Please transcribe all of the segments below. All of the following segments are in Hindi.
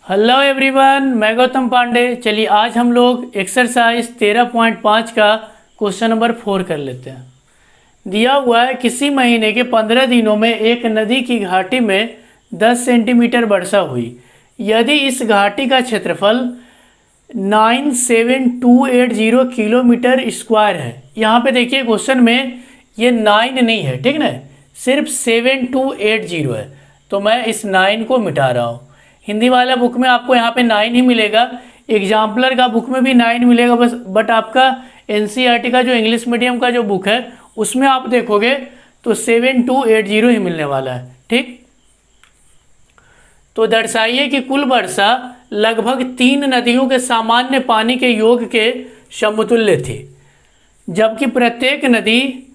हेलो एवरीवन, मैं गौतम पांडे। चलिए आज हम लोग एक्सरसाइज 13.5 का क्वेश्चन नंबर 4 कर लेते हैं। दिया हुआ है किसी महीने के 15 दिनों में एक नदी की घाटी में 10 सेंटीमीटर वर्षा हुई। यदि इस घाटी का क्षेत्रफल 97280 किलोमीटर स्क्वायर है। यहाँ पे देखिए क्वेश्चन में ये 9 नहीं है, ठीक ना, सिर्फ 7280 है। तो मैं इस 9 को मिटा रहा हूँ। हिंदी वाला बुक में आपको यहाँ पे 9 ही मिलेगा, एग्जाम्पलर का बुक में भी 9 मिलेगा बस। बट आपका एनसीईआरटी का जो इंग्लिश मीडियम का जो बुक है उसमें आप देखोगे तो 7280 ही मिलने वाला है, ठीक। तो दर्शाइए कि कुल वर्षा लगभग 3 नदियों के सामान्य पानी के योग के समतुल्य थी, जबकि प्रत्येक नदी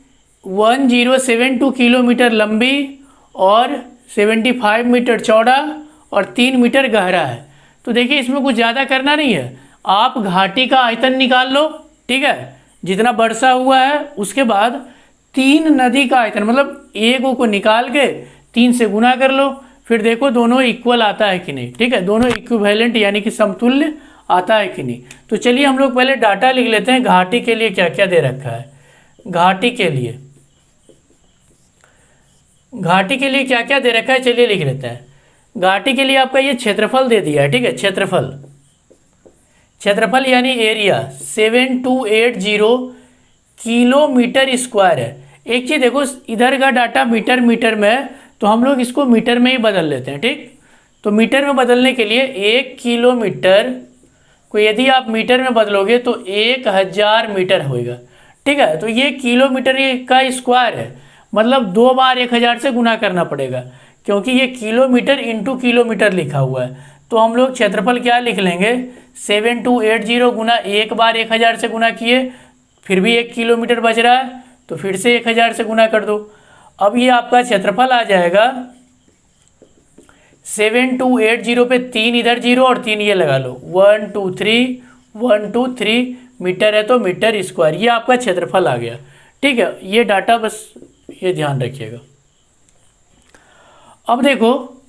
1072 किलोमीटर लंबी और 75 मीटर चौड़ा और 3 मीटर गहरा है। तो देखिए इसमें कुछ ज़्यादा करना नहीं है, आप घाटी का आयतन निकाल लो, ठीक है, जितना वर्षा हुआ है। उसके बाद 3 नदी का आयतन मतलब एक को निकाल के 3 से गुना कर लो, फिर देखो दोनों इक्वल आता है कि नहीं, ठीक है, दोनों इक्विवेलेंट यानी कि समतुल्य आता है कि नहीं। तो चलिए हम लोग पहले डाटा लिख लेते हैं घाटी के लिए क्या क्या दे रखा है। घाटी के लिए क्या क्या दे रखा है, चलिए लिख लेते हैं। घाटी के लिए आपका ये क्षेत्रफल दे दिया है, ठीक है, क्षेत्रफल यानी एरिया 7280 किलोमीटर स्क्वायर है। एक चीज़ देखो, इधर का डाटा मीटर में है तो हम लोग इसको मीटर में ही बदल लेते हैं, ठीक। तो मीटर में बदलने के लिए 1 किलोमीटर को यदि आप मीटर में बदलोगे तो 1000 मीटर होएगा, ठीक है। तो ये किलोमीटर का स्क्वायर है, मतलब 2 बार 1000 से गुना करना पड़ेगा, क्योंकि ये किलोमीटर इंटू किलोमीटर लिखा हुआ है। तो हम लोग क्षेत्रफल क्या लिख लेंगे, 7280 गुना 1 बार 1000 से गुना किए, फिर भी 1 किलोमीटर बच रहा है तो फिर से 1000 से गुना कर दो। अब ये आपका क्षेत्रफल आ जाएगा 7280 पे 3 इधर 0 और 3 ये लगा लो, 123 मीटर है तो मीटर स्क्वायर, ये आपका क्षेत्रफल आ गया, ठीक है। ये डाटा बस ये ध्यान रखिएगा। अब देखो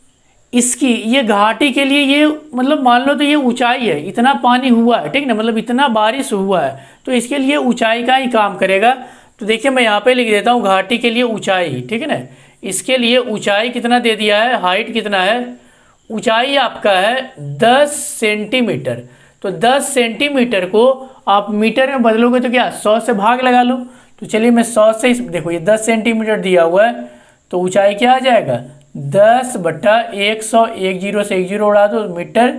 इसकी ये घाटी के लिए ये मतलब मान लो तो ये ऊंचाई है, इतना पानी हुआ है, ठीक ना, मतलब इतना बारिश हुआ है तो इसके लिए ऊंचाई का ही काम करेगा। तो देखिए मैं यहाँ पे लिख देता हूँ घाटी के लिए ऊंचाई, ठीक है ना। इसके लिए ऊंचाई कितना दे दिया है, हाइट कितना है, ऊंचाई आपका है 10 सेंटीमीटर। तो 10 सेंटीमीटर को आप मीटर में बदलोगे तो क्या 100 से भाग लगा लो। तो चलिए मैं 100 से देखो ये 10 सेंटीमीटर दिया हुआ है तो ऊंचाई क्या आ जाएगा 10/100, 10 से 10 उड़ा दो मीटर,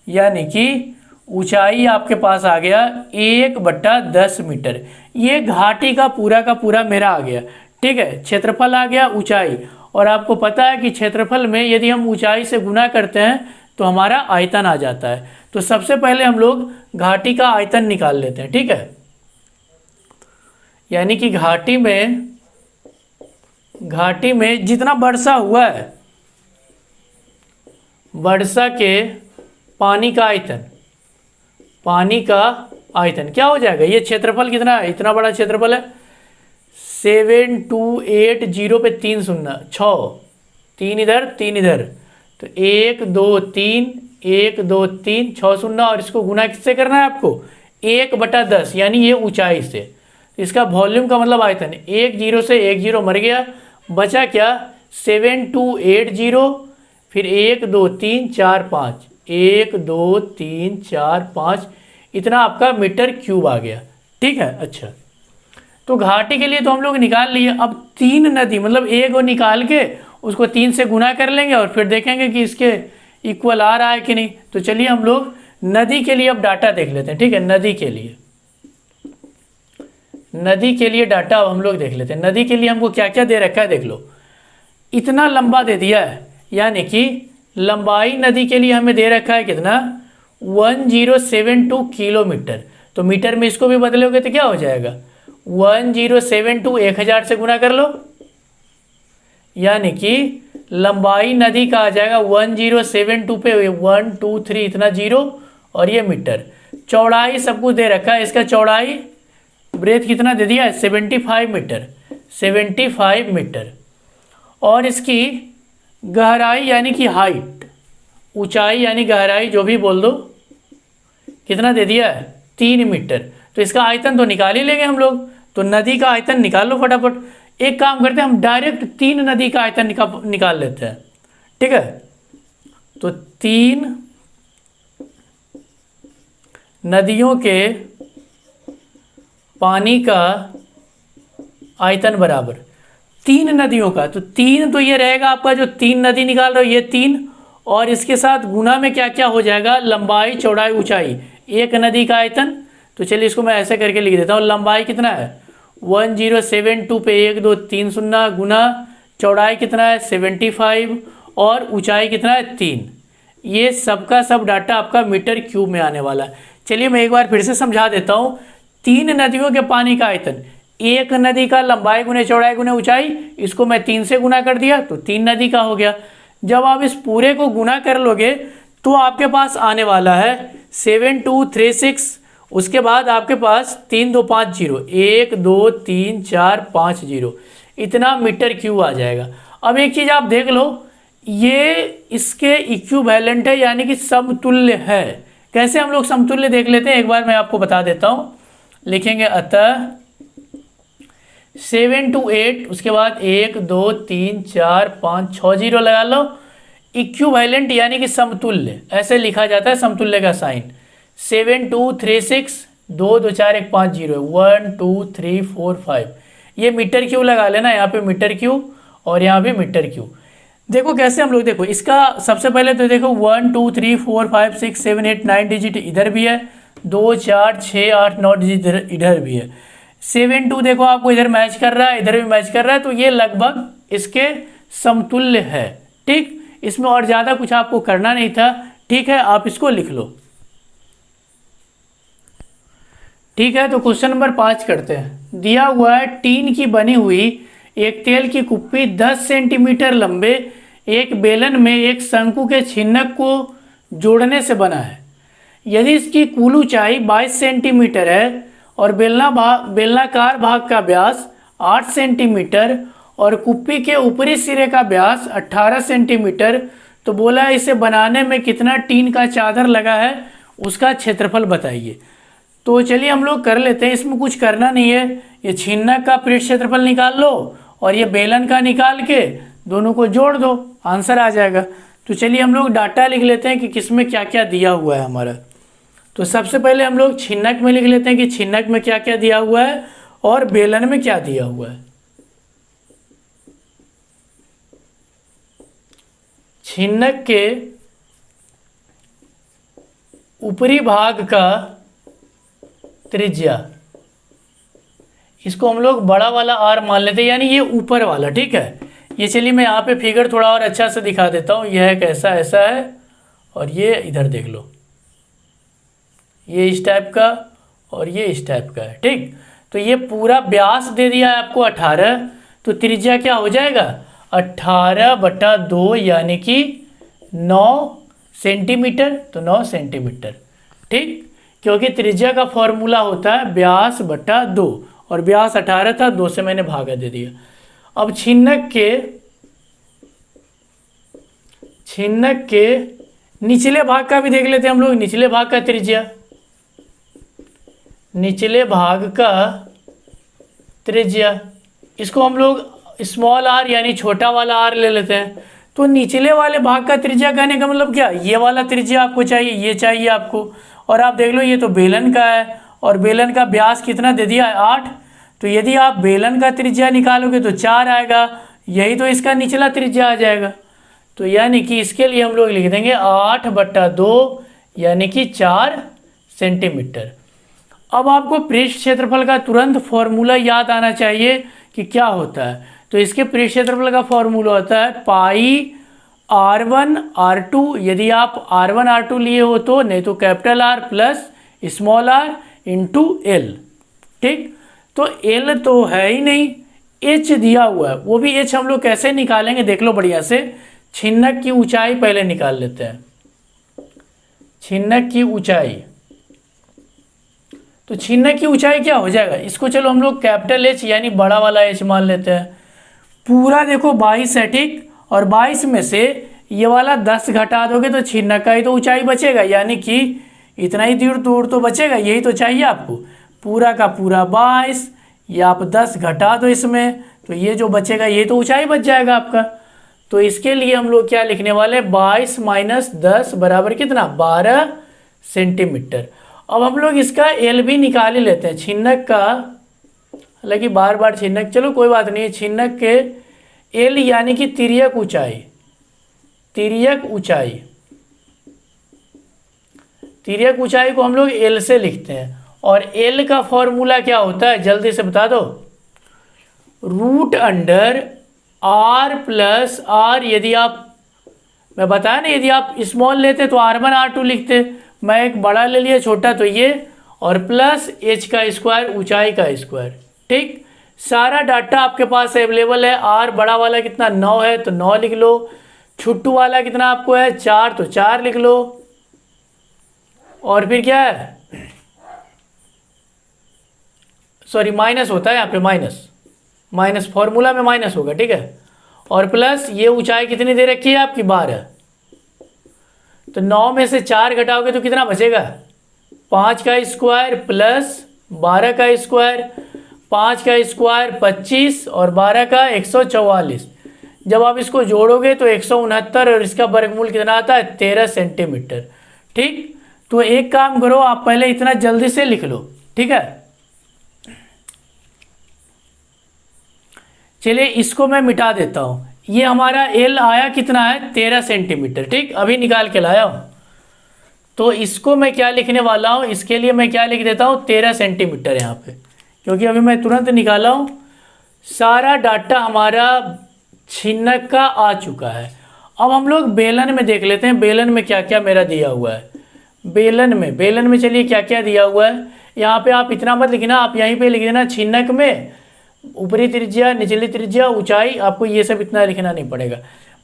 यानी कि ऊंचाई आपके पास आ गया 1/10 मीटर। ये घाटी का पूरा मेरा आ गया, ठीक है। क्षेत्रफल आ गया, ऊंचाई, और आपको पता है कि क्षेत्रफल में यदि हम ऊंचाई से गुना करते हैं तो हमारा आयतन आ जाता है। तो सबसे पहले हम लोग घाटी का आयतन निकाल लेते हैं, ठीक है। यानी कि घाटी में जितना वर्षा हुआ है, वर्षा के पानी का आयतन क्या हो जाएगा, ये क्षेत्रफल कितना है, इतना बड़ा क्षेत्रफल है, 7280 पे 3 शून्य 6, 3 इधर 3 इधर, तो 1 2 3 1 2 3 6 शून्य, और इसको गुना किससे करना है आपको 1/10, यानी ये ऊंचाई से। इसका वॉल्यूम का मतलब आयतन, 1 0 से 1 0 मर गया, बचा क्या 7280, फिर 1 2 3 4 5, 1 2 3 4 5, इतना आपका मीटर क्यूब आ गया, ठीक है। अच्छा, तो घाटी के लिए तो हम लोग निकाल लिए। अब 3 नदी मतलब एक को निकाल के उसको 3 से गुना कर लेंगे और फिर देखेंगे कि इसके इक्वल आ रहा है कि नहीं। तो चलिए हम लोग नदी के लिए अब डाटा देख लेते हैं, ठीक है। नदी के लिए डाटा अब हम लोग देख लेते हैं। नदी के लिए हमको क्या क्या दे रखा है देख लो, इतना लंबा दे दिया है, यानी कि लंबाई नदी के लिए हमें दे रखा है कितना 1072 किलोमीटर। तो मीटर में इसको भी बदलोगे तो क्या हो जाएगा 1072 1000 से गुना कर लो, यानी कि लंबाई नदी का आ जाएगा 1072 पे 1 2 3 इतना 0 और ये मीटर। चौड़ाई सब कुछ दे रखा है, इसका चौड़ाई ब्रेथ कितना दे दिया है 75 मीटर, और इसकी गहराई यानी कि हाइट ऊंचाई यानी गहराई जो भी बोल दो, कितना दे दिया है 3 मीटर। तो इसका आयतन तो निकाल ही लेंगे हम लोग, तो नदी का आयतन निकाल लो फटाफट। एक काम करते हैं, हम डायरेक्ट 3 नदी का आयतन निकाल लेते हैं, ठीक है। तो 3 नदियों के पानी का आयतन बराबर 3 नदियों का, तो 3 तो ये रहेगा आपका, जो 3 नदी निकाल रहे हो ये 3, और इसके साथ गुना में क्या क्या हो जाएगा, लंबाई चौड़ाई ऊंचाई, एक नदी का आयतन। तो चलिए इसको मैं ऐसे करके लिख देता हूँ। लंबाई कितना है 1072 पे 1 2 3 0 गुना चौड़ाई कितना है 75 और ऊंचाई कितना है 3। ये सबका सब डाटा आपका मीटर क्यूब में आने वाला है। चलिए मैं एक बार फिर से समझा देता हूँ। 3 नदियों के पानी का आयतन, एक नदी का लंबाई गुने चौड़ाई गुने ऊंचाई, इसको मैं 3 से गुना कर दिया तो 3 नदी का हो गया। जब आप इस पूरे को गुना कर लोगे तो आपके पास आने वाला है 7236। उसके बाद आपके पास 3 2 5 0 1 2 3 4 5 0 इतना मीटर क्यूब आ जाएगा। अब एक चीज़ आप देख लो, ये इसके इक्विवेलेंट है यानी कि समतुल्य है। कैसे हम लोग समतुल्य देख लेते हैं, एक बार मैं आपको बता देता हूँ। लिखेंगे अतः 7 to 8, उसके बाद 1 2 3 4 5 6 0 लगा लो। इक्विवेलेंट यानी कि समतुल्य, ऐसे लिखा जाता है समतुल्य का साइन। 7236 2 2 4 1 5 0 1 2 3 4 5, ये मीटर क्यूब लगा लेना, यहाँ पे मीटर क्यूब और यहाँ पे मीटर क्यूब। देखो कैसे हम लोग, देखो इसका सबसे पहले तो देखो 1 2 3 4 5 6 7 8 9 डिजिट इधर भी है, 2 4 6 8 9 डिजिट इधर भी है। 7 2 देखो आपको इधर मैच कर रहा है, इधर भी मैच कर रहा है, तो ये लगभग इसके समतुल्य है। ठीक, इसमें और ज़्यादा कुछ आपको करना नहीं था। ठीक है, आप इसको लिख लो। ठीक है, तो क्वेश्चन नंबर 5 करते हैं। दिया हुआ है टीन की बनी हुई एक तेल की कुप्पी 10 सेंटीमीटर लंबे एक बेलन में एक शंकु के छिन्नक को जोड़ने से बना है। यदि इसकी कुल ऊंचाई 22 सेंटीमीटर है और बेलनाकार भाग का व्यास 8 सेंटीमीटर और कुप्पी के ऊपरी सिरे का व्यास 18 सेंटीमीटर, तो बोला इसे बनाने में कितना टीन का चादर लगा है, उसका क्षेत्रफल बताइए। तो चलिए हम लोग कर लेते हैं, इसमें कुछ करना नहीं है। ये छिन्नक का पृष्ठ क्षेत्रफल निकाल लो और ये बेलन का निकाल के दोनों को जोड़ दो, आंसर आ जाएगा। तो चलिए हम लोग डाटा लिख लेते हैं कि किसमें क्या क्या दिया हुआ है हमारा। तो सबसे पहले हम लोग छिन्नक में लिख लेते हैं कि छिन्नक में क्या क्या दिया हुआ है और बेलन में क्या दिया हुआ है। छिन्नक के ऊपरी भाग का त्रिज्या, इसको हम लोग बड़ा वाला आर मान लेते हैं, यानी ये ऊपर वाला। ठीक है, ये चलिए मैं यहाँ पे फिगर थोड़ा और अच्छा से दिखा देता हूँ। यह एक ऐसा ऐसा है और ये इधर देख लो, ये इस टाइप का और ये इस टाइप का है। ठीक, तो ये पूरा व्यास दे दिया है आपको 18, तो त्रिज्या क्या हो जाएगा 18/2 यानी कि 9 सेंटीमीटर, तो 9 सेंटीमीटर। ठीक, क्योंकि त्रिज्या का फॉर्मूला होता है व्यास बटा 2 और व्यास 18 था, 2 से मैंने भागा दे दिया। अब छिन्नक के निचले भाग का भी देख लेते हैं हम लोग। निचले भाग का त्रिज्या, निचले भाग का त्रिज्या, इसको हम लोग स्मॉल आर यानी छोटा वाला आर ले लेते हैं। तो निचले वाले भाग का त्रिज्या कहने का मतलब क्या, ये वाला त्रिज्या आपको चाहिए, ये चाहिए आपको। और आप देख लो ये तो बेलन का है और बेलन का व्यास कितना दे दिया है 8, तो यदि आप बेलन का त्रिज्या निकालोगे तो 4 आएगा, यही तो इसका निचला त्रिज्या आ जाएगा। तो यानी कि इसके लिए हम लोग लिख देंगे 8/2 यानी कि 4 सेंटीमीटर। अब आपको पृष्ठ क्षेत्रफल का तुरंत फॉर्मूला याद आना चाहिए कि क्या होता है। तो इसके पृष्ठ क्षेत्रफल का फॉर्मूला होता है पाई R1 R2, यदि आप R1 R2 लिए हो तो, नहीं तो capital R plus small r into L. ठीक, तो एल तो है ही नहीं, एच दिया हुआ है, वो भी एच हम लोग कैसे निकालेंगे देख लो बढ़िया से। छिन्नक की ऊंचाई पहले निकाल लेते हैं। छिन्नक की ऊंचाई, तो छिन्नक की ऊंचाई क्या हो जाएगा, इसको चलो हम लोग कैपिटल एच यानी बड़ा वाला एच मान लेते हैं। पूरा देखो 22 है। ठीक, और 22 में से ये वाला 10 घटा दोगे तो छिन्नक का ही तो ऊंचाई बचेगा, यानी कि इतना ही दूर दूर तो बचेगा, यही तो चाहिए आपको। पूरा का पूरा 22, ये आप 10 घटा दो इसमें, तो ये जो बचेगा ये तो ऊंचाई बच जाएगा आपका। तो इसके लिए हम लोग क्या लिखने वाले, 22 माइनस 10 बराबर कितना, 12 सेंटीमीटर। अब हम लोग इसका एल भी निकाल ही लेते हैं छिन्नक का, हालांकि बार बार छिन्नक, चलो कोई बात नहीं है। छिन्नक के एल यानी कि तिर्यक ऊंचाई, तिर्यक ऊंचाई, तिर्यक ऊंचाई को हम लोग एल से लिखते हैं। और एल का फॉर्मूला क्या होता है, जल्दी से बता दो। Root under R plus R, यदि आप, मैं बताया ना, यदि आप स्मॉल लेते तो R1 R2 लिखते, मैं एक बड़ा ले लिया छोटा तो ये, और प्लस h का स्क्वायर, ऊंचाई का स्क्वायर। ठीक, सारा डाटा आपके पास अवेलेबल है। R बड़ा वाला कितना 9 है तो 9 लिख लो, छुट्टू वाला कितना आपको है 4 तो 4 लिख लो, और फिर क्या है, सॉरी माइनस होता है यहाँ पे, माइनस फॉर्मूला में माइनस होगा, ठीक है। और प्लस ये ऊंचाई कितनी दे रखी है आपकी 12, तो 9 में से 4 घटाओगे तो कितना बचेगा, 5 का स्क्वायर प्लस 12 का स्क्वायर, 5 का स्क्वायर 25 और 12 का 144। जब आप इसको जोड़ोगे तो 169 और इसका वर्गमूल कितना आता है 13 सेंटीमीटर। ठीक, तो एक काम करो, आप पहले इतना जल्दी से लिख लो, ठीक है। चलिए इसको मैं मिटा देता हूँ। ये हमारा एल आया कितना है 13 सेंटीमीटर, ठीक, अभी निकाल के लाया हूँ। तो इसको मैं क्या लिखने वाला हूँ, इसके लिए मैं क्या लिख देता हूँ 13 सेंटीमीटर यहाँ पे, क्योंकि अभी मैं तुरंत निकाला हूँ। सारा डाटा हमारा छिन्नक का आ चुका है। अब हम लोग बेलन में देख लेते हैं, बेलन में क्या क्या मेरा दिया हुआ है। बेलन में चलिए क्या क्या दिया हुआ है। यहाँ पे आप इतना मत लिखना, आप यहीं पे लिख देना छिन्नक में ऊपरी त्रिज्या, निचली त्रिज्या, ऊंचाई, आपको ये सब इतना लिखना नहीं पड़ेगा।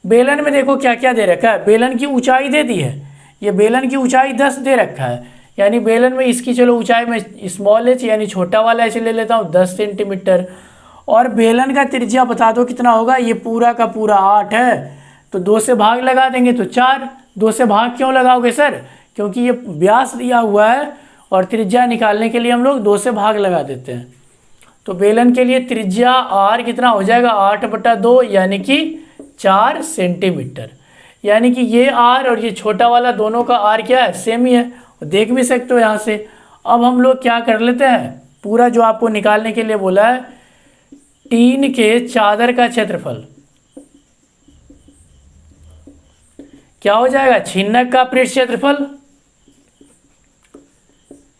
बेलन में देखो क्या क्या दे रखा है, बेलन की ऊंचाई दे दी है, ये बेलन की ऊंचाई 10 दे रखा है, यानी बेलन में इसकी चलो ऊंचाई में स्मॉल एच यानी छोटा वाला एच ले लेता हूँ 10 सेंटीमीटर। और बेलन का त्रिज्या बता दो कितना होगा, ये पूरा का पूरा 8 है, तो 2 से भाग लगा देंगे तो 4। 2 से भाग क्यों लगाओगे सर, क्योंकि ये व्यास दिया हुआ है और त्रिज्या निकालने के लिए हम लोग 2 से भाग लगा देते हैं। तो बेलन के लिए त्रिज्या r कितना हो जाएगा 8/2 यानी कि 4 सेंटीमीटर। यानी कि ये r और ये छोटा वाला दोनों का r क्या है, सेम ही है, देख भी सकते हो यहाँ से। अब हम लोग क्या कर लेते हैं, पूरा जो आपको निकालने के लिए बोला है, टीन के चादर का क्षेत्रफल क्या हो जाएगा, छिन्नक का पृष्ठ क्षेत्रफल,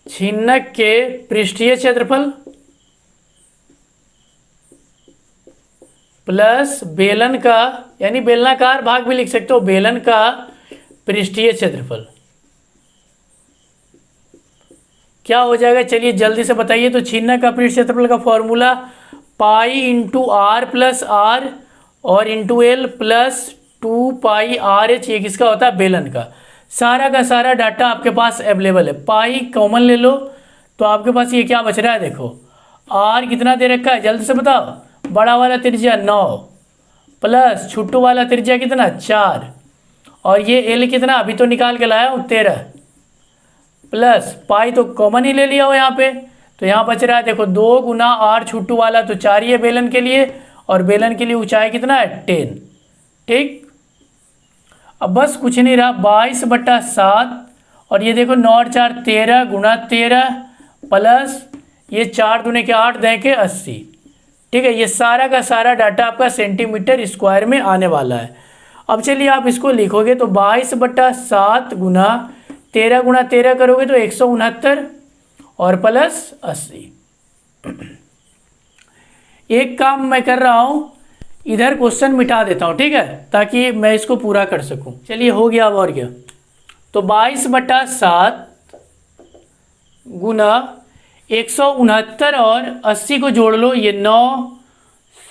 छिन्नक के पृष्ठीय क्षेत्रफल प्लस बेलन का, यानी बेलनाकार भाग भी लिख सकते हो, बेलन का पृष्ठीय क्षेत्रफल क्या हो जाएगा, चलिए जल्दी से बताइए। तो छिन्नक का पृष्ठ क्षेत्रफल का formula pi into R plus R और into L plus 2 pi R H, ये किसका होता है, बेलन का। सारा का सारा डाटा आपके पास अवेलेबल है, पाई कॉमन ले लो तो आपके पास ये क्या बच रहा है, देखो आर कितना दे रखा है, जल्दी से बताओ। बड़ा वाला त्रिज्या 9 प्लस छोटू वाला त्रिज्या कितना 4, और ये एल कितना अभी तो निकाल के लाया हूँ 13, प्लस पाई तो कॉमन ही ले लिया हो यहाँ पे, तो यहाँ बच रहा है देखो 2 गुना आर छोटू वाला तो 4 ही है बेलन के लिए, और बेलन के लिए ऊंचाई कितना है 10। ठीक, अब बस कुछ नहीं रहा, 22/7 और ये देखो 9 और 4 13 गुना 13 प्लस ये 4 दूने के 8 दें के 80। ठीक है, ये सारा का सारा डाटा आपका सेंटीमीटर स्क्वायर में आने वाला है। अब चलिए आप इसको लिखोगे तो 22/7 गुना 13 करोगे तो 169 और प्लस 80। एक काम मैं कर रहा हूँ, इधर क्वेश्चन मिटा देता हूँ, ठीक है, ताकि मैं इसको पूरा कर सकूँ। चलिए हो गया, अब और क्या, तो 22/7 गुना 169 और 80 को जोड़ लो, ये 9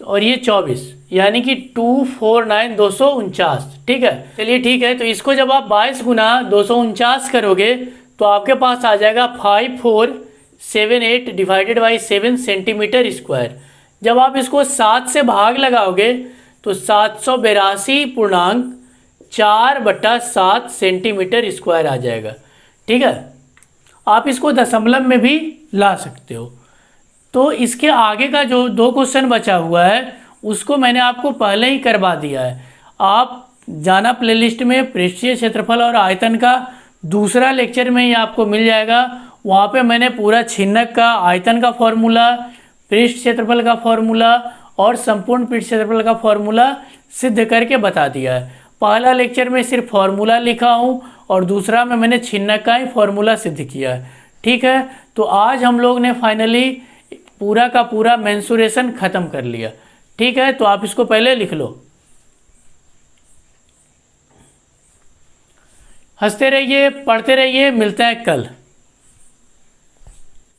और ये 24 यानी कि 249 249। ठीक है, चलिए ठीक है, तो इसको जब आप 22 गुना 249 करोगे तो आपके पास आ जाएगा 5478 डिवाइडेड बाई 7 सेंटीमीटर स्क्वायर। जब आप इसको 7 से भाग लगाओगे तो 782.6 4/7 सेंटीमीटर स्क्वायर आ जाएगा। ठीक है, आप इसको दशमलव में भी ला सकते हो। तो इसके आगे का जो 2 क्वेश्चन बचा हुआ है उसको मैंने आपको पहले ही करवा दिया है। आप जाना प्लेलिस्ट में, पृष्ठीय क्षेत्रफल और आयतन का दूसरा लेक्चर में ही आपको मिल जाएगा। वहाँ पे मैंने पूरा छिन्नक का, आयतन का फॉर्मूला, पृष्ठ क्षेत्रफल का फॉर्मूला और संपूर्ण पृष्ठ क्षेत्रफल का फॉर्मूला सिद्ध करके बता दिया है। पहला लेक्चर में सिर्फ फॉर्मूला लिखा हूँ और दूसरा में मैंने छिन्नक का ही फॉर्मूला सिद्ध किया है। ठीक है, तो आज हम लोग ने फाइनली पूरा का पूरा मेंसुरेशन ख़त्म कर लिया। ठीक है, तो आप इसको पहले लिख लो। हंसते रहिए, पढ़ते रहिए, मिलते हैं कल।